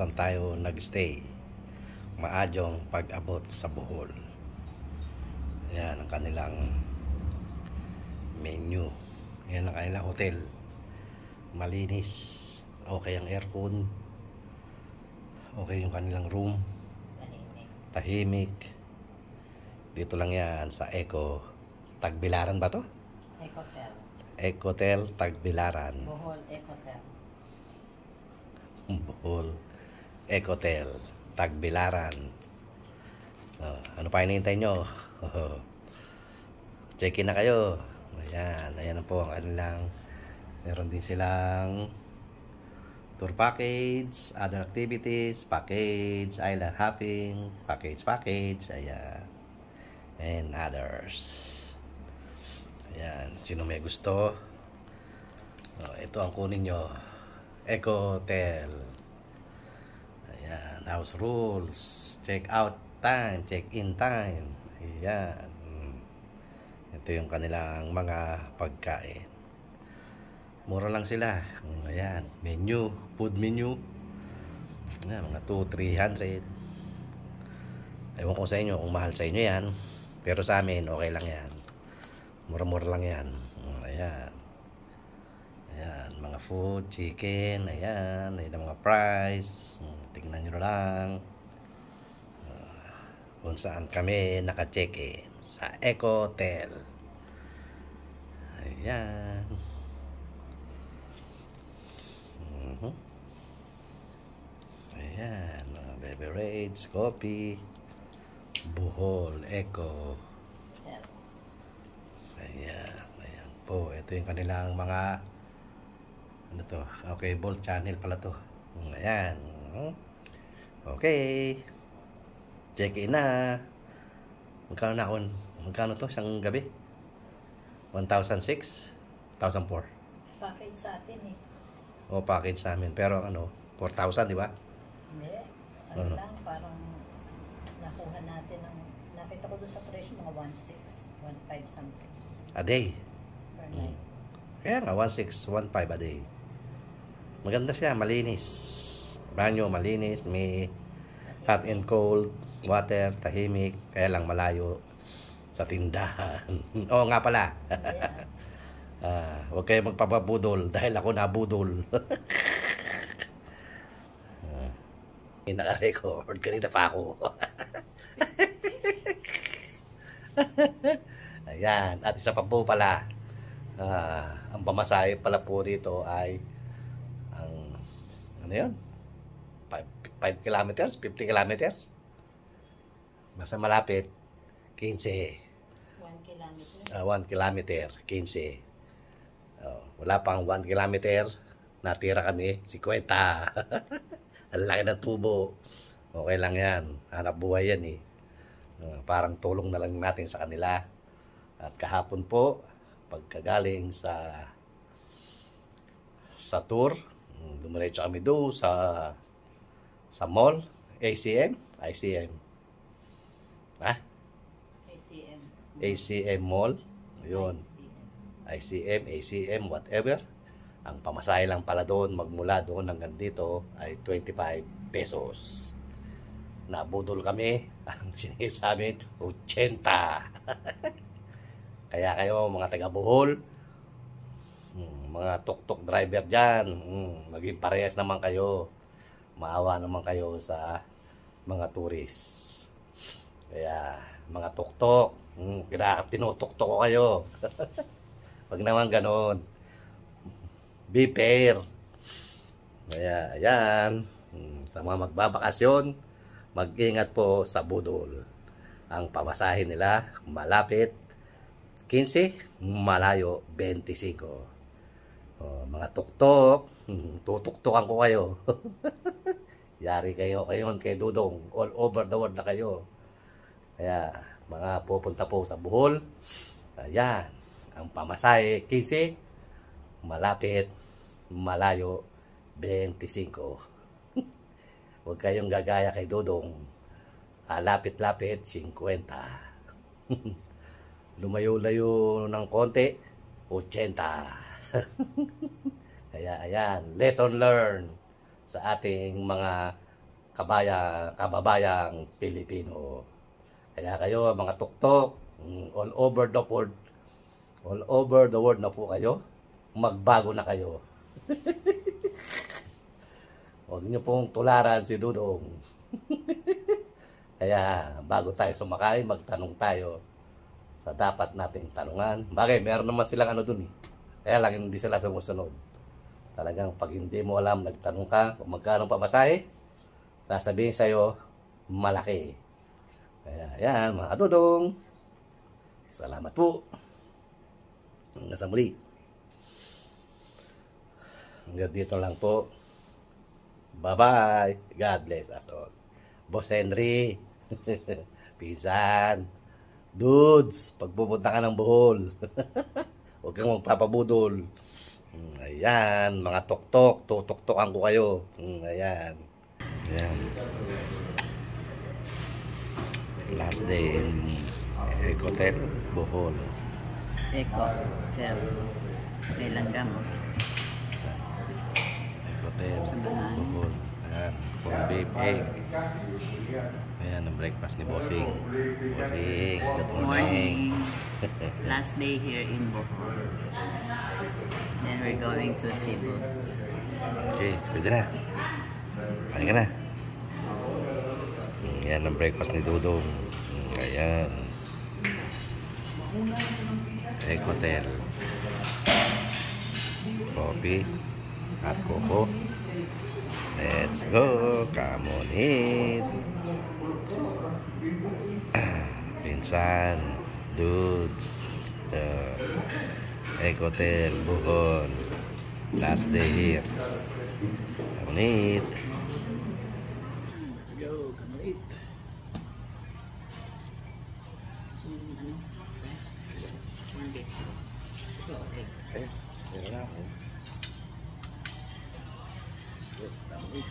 saan tayo nagstay. Maadyong pag-abot sa Bohol. Yan ang kanilang menu. Yan ang kanilang hotel. Malinis. Okay ang aircon. Okay yung kanilang room. Tahimik. Dito lang yan sa Eco Tagbilaran ba to? Ecotel. Ecotel Tagbilaran. Bohol Ecotel. Bohol Ecotel Tagbilaran. Ano pa hinihintay nyo? Check-in na kayo. Ayan, ayan na po ang kanilang. Meron din silang tour package, other activities, package, island hopping, package, ayan. And others. Ayan, sino may gusto? Ito ang kunin nyo. Ecotel. Ayan, house rules, check out time, check in time. Ayan. Ito yung kanilang mga pagkain. Mura lang sila. Ayan, menu, food menu. Ayan, mga 200-300. Ewan ko sa inyo kung mahal sa inyo yan. Pero sa amin, okay lang yan. Mura-mura lang yan. Ayan. Ayan, mga food, chicken. Ayan, ayan ang mga price. Tingnan nyo lang. Kung saan kami naka-check-in. Sa Ecotel. Ayan. Ayan, mga beverage, coffee, Bohol, Eco. Ayan, ayan po. Ito yung kanilang mga ano to? Okay, Bolt channel pala to. Ayan. Okay. Check in na. Magkano na ako? Magkano to? Isang gabi? 1,006? 1,004? Package sa atin eh. O, package sa amin. Pero ano, 4,000, di ba? Hindi. Ano lang, parang nakuha natin ng, nakita ko doon sa presyo, mga 1,600, 1,500 something. A day. Per night. Kaya nga, 1,615 a day. Maganda siya, malinis. Banyo, malinis. May hot and cold water, tahimik. Kaya lang malayo sa tindahan. Oo nga pala. Huwag kayo magpapabudol dahil ako nabudol. Naka-record. Kanina pa ako. Ayan. At isa pa po pala. Ang pamasahe pala po dito ay ang ano yun? 5 kilometers? 50 kilometers? Basta malapit. 15. 1 kilometer. 1 kilometer. 15. Wala pang 1 kilometer. Natira kami. 50. Ang laki ng tubo. Okay lang yan. Hanap buhay yan eh. Parang tulong na lang natin sa kanila. At kahapon po, pagkagaling sa tour, dumiretso kami doon sa mall, ACM. Ha? ACM Mall. Ayun. ACM, whatever. Ang pamasahe lang pala doon, magmula doon hanggang dito ay 25 pesos. Nabudol kami. Ang sinihil sa amin, 80. Kaya kayo mga taga Bohol, mga tuk-tuk driver dyan, maging parehas naman kayo. Maawa naman kayo sa mga tourists. Kaya mga tuk-tuk, tinutuk-tuk ko kayo. Pag naman ganon, be fair. Kaya ayan, sa mga magbabakasyon, mag-ingat po sa budol. Ang pamasahe nila malapit 15, malayo 25. Mga tuk-tuk, tutuktukan ko kayo. Yari kayo ngayon kay Dudong, all over the world na kayo. Kaya mga pupunta po sa Bohol, ayan, ang pamasahe 15, malapit, malayo 25. Huwag kayong gagaya kay Dudong, lapit-lapit 50. Lumayo-layo ng konti 80. Kaya ayan, lesson learned sa ating mga kababayang Pilipino. Kaya kayo mga tuktok, all over the world na po kayo, magbago na kayo. Huwag niyo pong tularan si Dudong. Kaya bago tayo sumakain, magtanong tayo sa dapat nating tanungan. Bagay, meron naman silang ano dun eh. Kaya lang hindi sila sumusunod. Talagang pag hindi mo alam, nagtanong ka kung magkano pamasahe, sasabihin sa'yo, malaki. Kaya yan, mga Dudong. Salamat po. Hanggang sa muli. Hanggang dito lang po. Bye-bye. God bless us all. Boss Henry. Pisan. Dudes, pag pupunta ka ng Bohol, huwag kang magpapabudol. Ayan, mga tuktok, tutuktokan ko kayo. Ayan. Ayan. Last day in Hotel Bohol. Hotel. May langgam. Hotel Bohol. Ayan, corned beef, egg. Ayan, ang breakfast ni Bossing. Bossing, good morning. Last day here in Bohol. Then we're going to Cebu. Okay, pwede na. Kain ka na. Ayan ang breakfast ni Dudong. Ayan. Egg Hotel. Coffee. At coco. Let's go. Come on eat. Pinsan. Dudes. Egg Hotel. Bohol. Last day here. Come on eat. Let's go. Come on eat. Meron na ako. Let's go. Come on eat.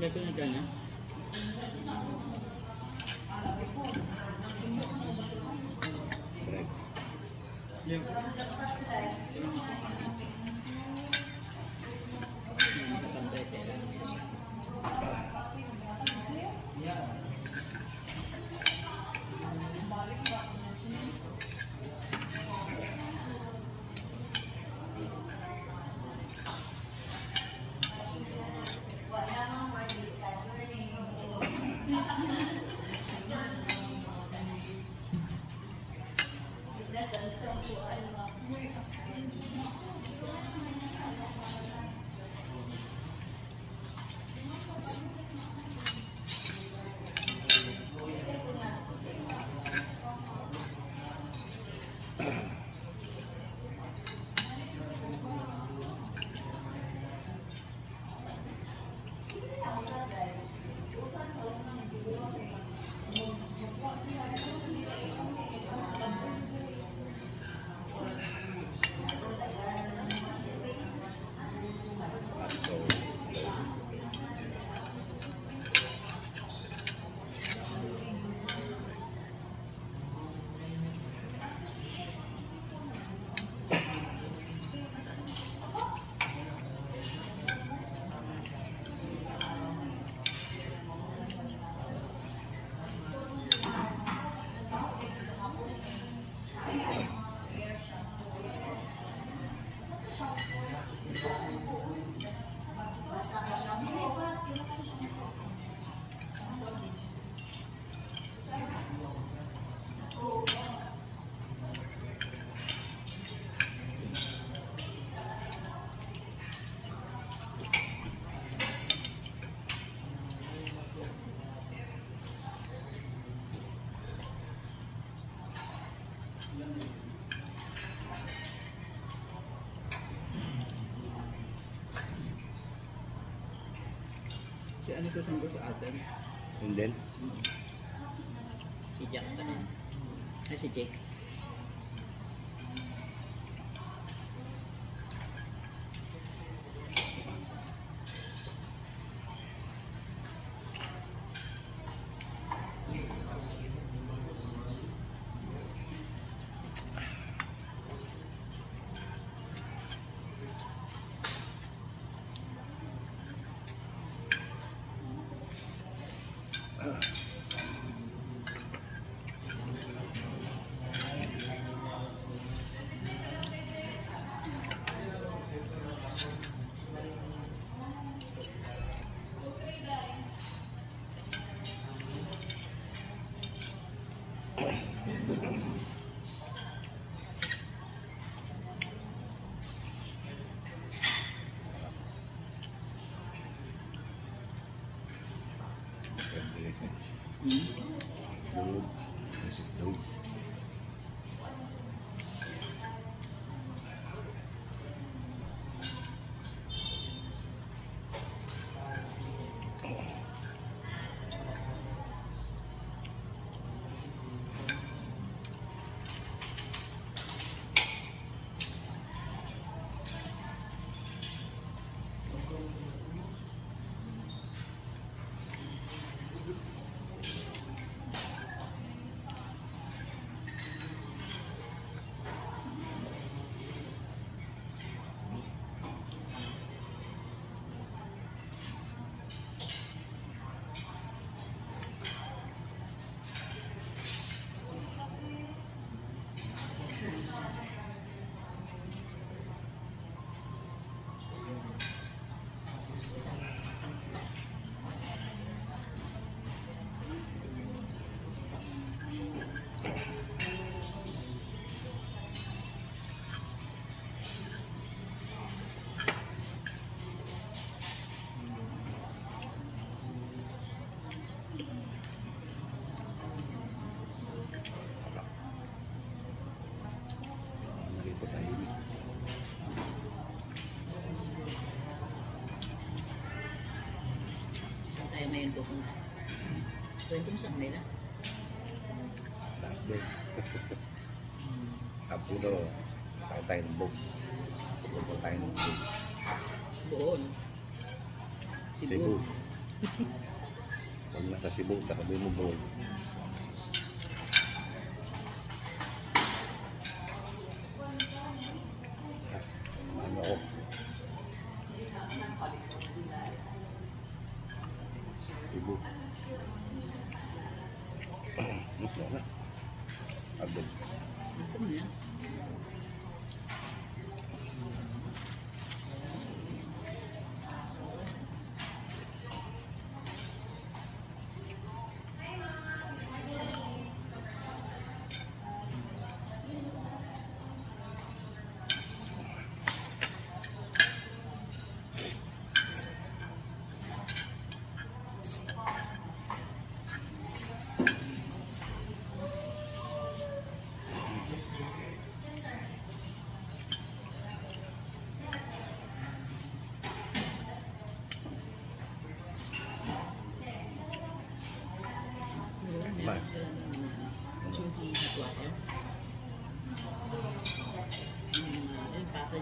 Dito na dyan, ha? Yeah. Si ano susundo sa atin? And then, Si Jack pa rin. Ay, si Jake. Loads. This is loads. Narito tayo. Saan tayo ngayon pupunta? Kwento mo sa kanila. Last day. Kapsulo. Kain tayo ng bog. Pupunta tayo ng bog. Bohol. Cebu. Pag nasa Cebu, katabi mo bog. Ano ako? Cebu. Ito na. Abdul. Ito mo na.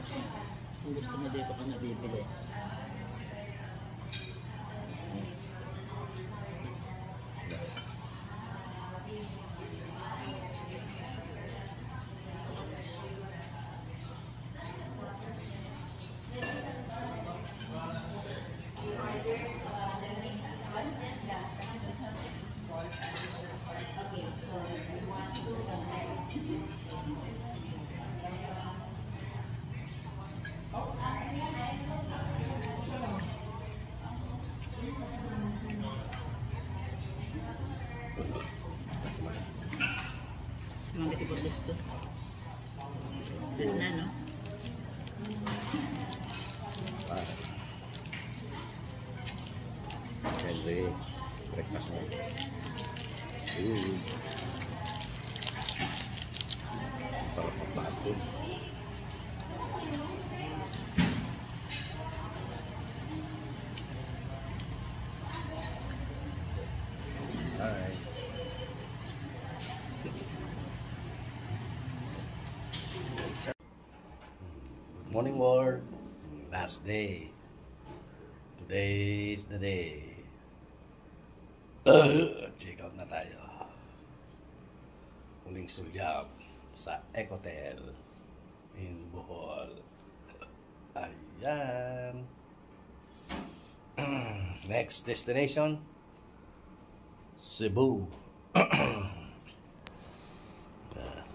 siya. Kung gusto mo dito ka nabibili. Mga katiborlis to. Dito na, no? Henry, breakfast mo. Sarap ng baso. Hi. Good morning, world. Last day. Today is the day. Check out na tayo. Huling sulyap sa Ecotel in Bohol. Ayan. Next destination, Cebu.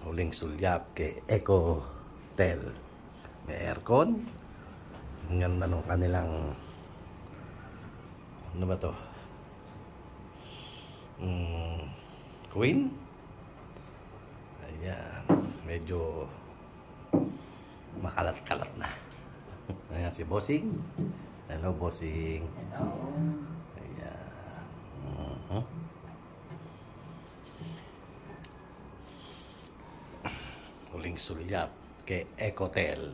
Huling sulyap kay Ecotel. May aircon. Ang ganda nung kanilang, ano ba to? Queen. Ayan, medyo makalat-kalat na. Ayan si Bossing. Hello, Bossing. Hello. Ayan. Huling sulyap kay Ecotel.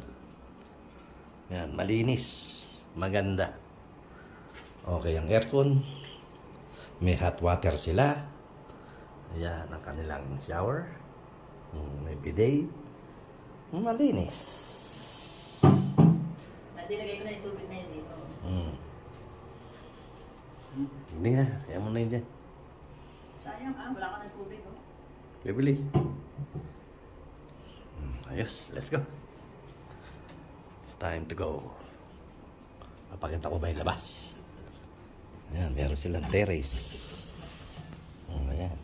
Ayan, malinis, maganda. Okay ang aircon. May hot water sila. Ayan ang kanilang shower. May bidet. Malinis. Nadilagay ko na yung tubig na yun dito. Hindi na. Kaya mo na yun dyan. Sayang wala ka ng tubig. Oh. Bibili. Ayos, let's go. It's time to go. Papakita ko ba yung labas? Ayan, meron silang terrace. Ayan.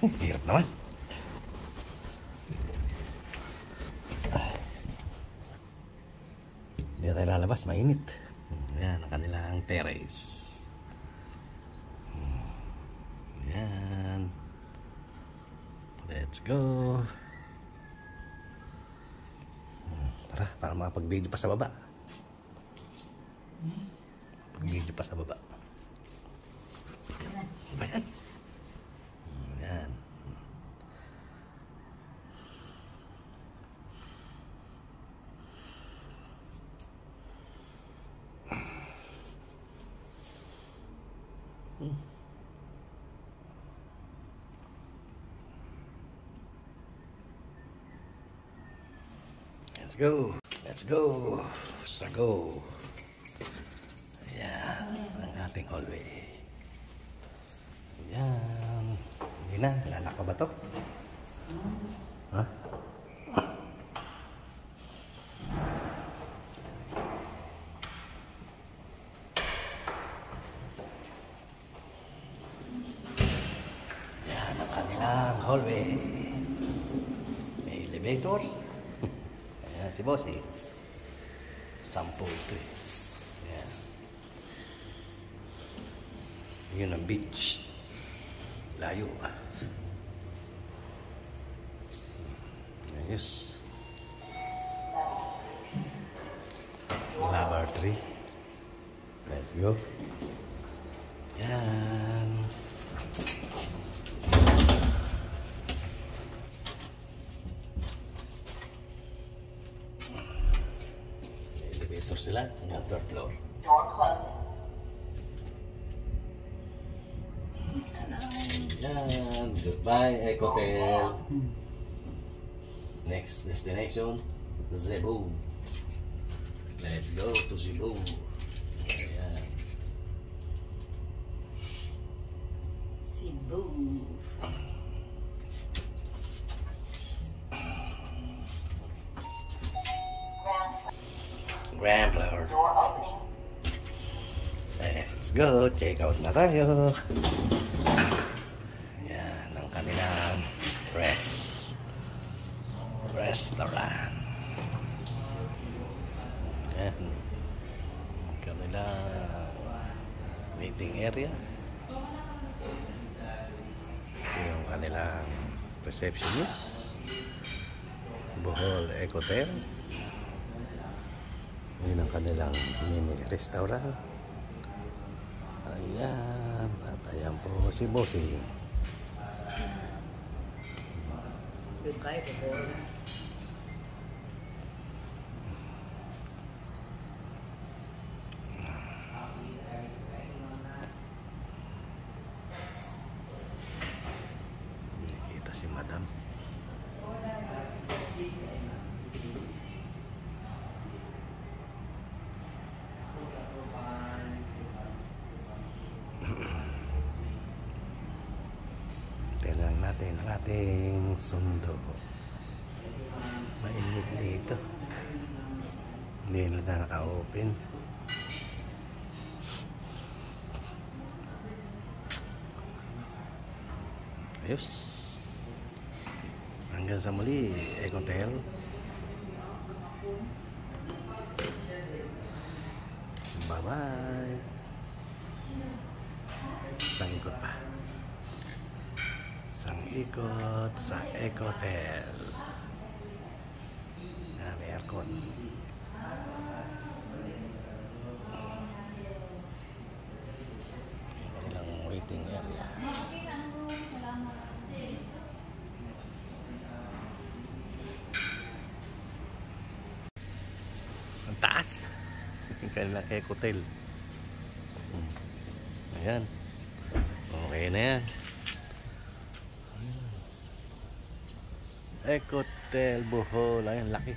Hirap naman. Hindi na tayo lalabas, mainit. Ayan, ang kanilang terrace. Ayan. Let's go. Tara, para makapag-video pa sa baba. Pag-video pa sa baba. Ayan. Ayan. Let's go. Let's go. Sa go. Ayan. Ang ating hallway. Ayan. Hindi na. Lalak ka ba to? Ha? Ayan ang kanilang hallway. May elevator. Ayan si Boss eh. Sample ito eh. Ayan. Yun ang beach. Layo. Ayos. Laboratory. Let's go. Yan. Elevator sila. Hanggang third floor. Door closing. Yan. Goodbye, Ecotel. Next destination, Cebu. Let's go to Cebu. Ayan. Cebu. Grand flower. Let's go. Check out na tayo. Yan ang kanilang restaurant. Yan. Kanilang waiting area. Ito yung kanilang receptionist. Bohol Ecotel. Yun ang kanilang mini restaurant. Ayan. At ayan po si Bossing. Doon kayo, Bohol. Nakikita si Madam. Tingnan natin ang ating sundo. Mainit dito. Hindi na naka-open. Ayos. Hanggang sa muli, Ecotel. Bye-bye. Isang ikot pa. Isang ikot sa Ecotel. Na may aircon. Kanilang waiting area. Ang taas. Yung kanilang Ecotel. Ayan. Okay na yan. Ecotel Bohol. Ayan, laki.